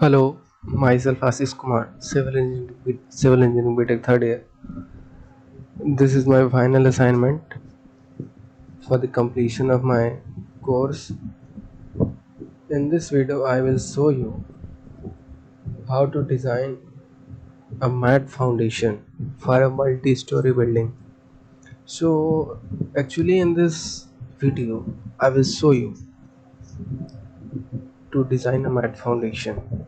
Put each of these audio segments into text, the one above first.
Hello, myself Ashish Kumar, civil engineering BTech third year. This is my final assignment for the completion of my course. In this video, I will show you how to design a mat foundation for a multi-story building. So, actually, in this video, I will show you to design a mat foundation,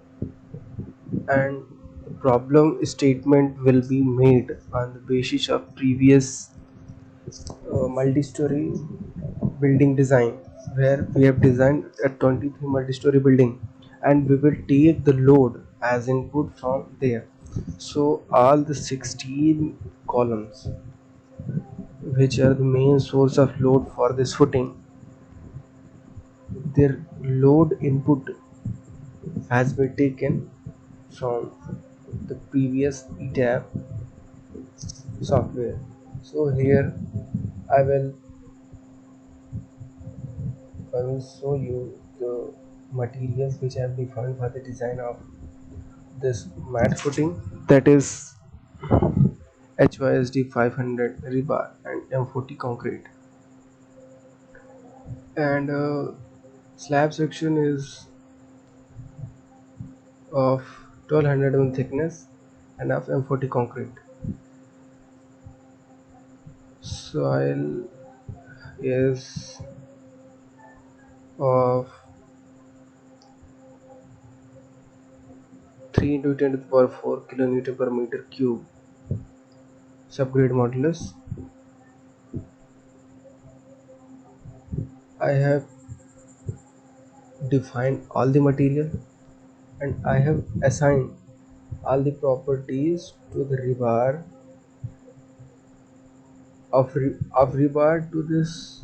and the problem statement will be made on the basis of previous multi-story building design, where we have designed a 23 multi-story building and we will take the load as input from there. So all the 16 columns which are the main source of load for this footing, their load input has been taken from the previous ETAP software. So here I will I will show you the materials which I have defined for the design of this mat footing, that is HYSD 500 rebar and M40 concrete, and slab section is of 1200 mm thickness and of M40 concrete. Soil is of 3 into 10 to the power 4 kilonewton per meter cube. Subgrade modulus, I have defined all the material and I have assigned all the properties to the rebar of rebar to this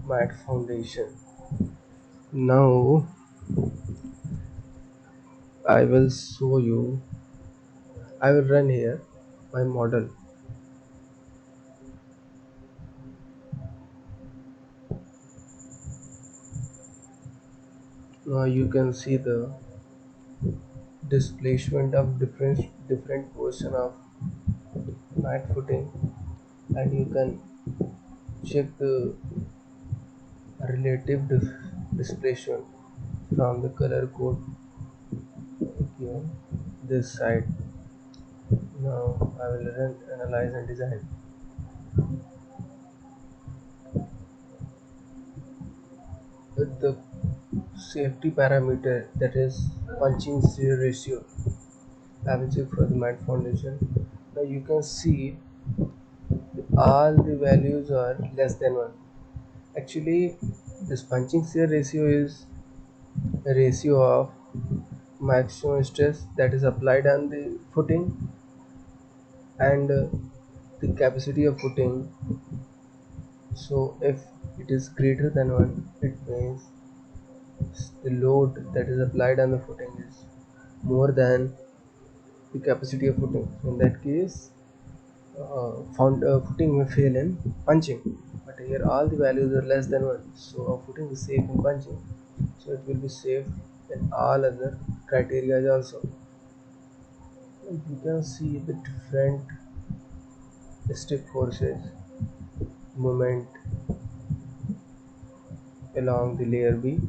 mat foundation. Now I will show you. I will run here my model. Now you can see the displacement of different portion of mat footing, and you can check the relative displacement from the color code given this side. Now I will run analyze and design. With the safety parameter, that is punching shear ratio, I will check for the mat foundation. Now you can see all the values are less than 1. Actually, this punching shear ratio is a ratio of maximum stress that is applied on the footing and the capacity of footing. So if it is greater than 1, it means the load that is applied on the footing is more than the capacity of footing. In that case, footing may fail in punching, but here all the values are less than 1, so our footing is safe in punching, so it will be safe in all other criteria also. You can see the different stiff forces moment along the layer B.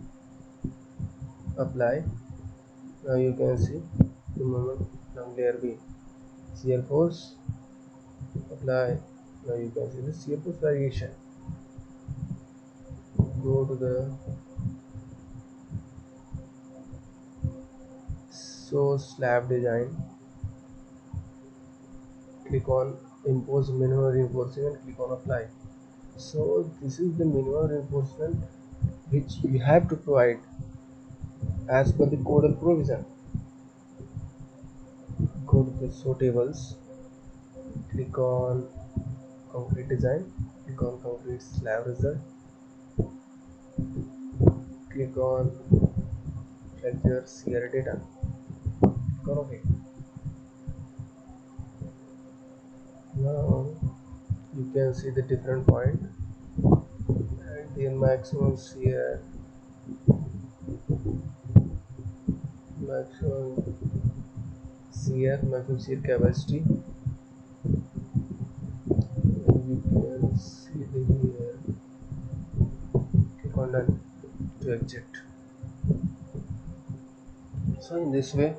Apply. Now you can see the moment along layer B. Shear force. Apply. Now you can see the shear force variation. Go to the show slab design. Click on impose minimum reinforcement and click on apply. So this is the minimum reinforcement which you have to provide as per the codal provision. Go to the show tables, click on concrete design, click on concrete slab result, click on fracture shear data, click on OK. Now you can see the different point and the maximum shear maximum shear capacity. And you can see the here. Click on done to exit. So in this way,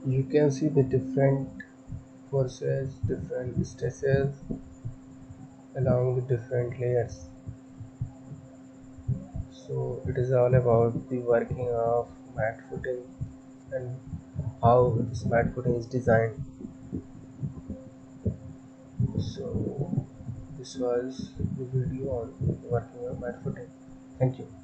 you can see the different forces, different stresses along with different layers. So it is all about the working of mat footing and how this mat footing is designed. So this was the video on working on mat footing. Thank you.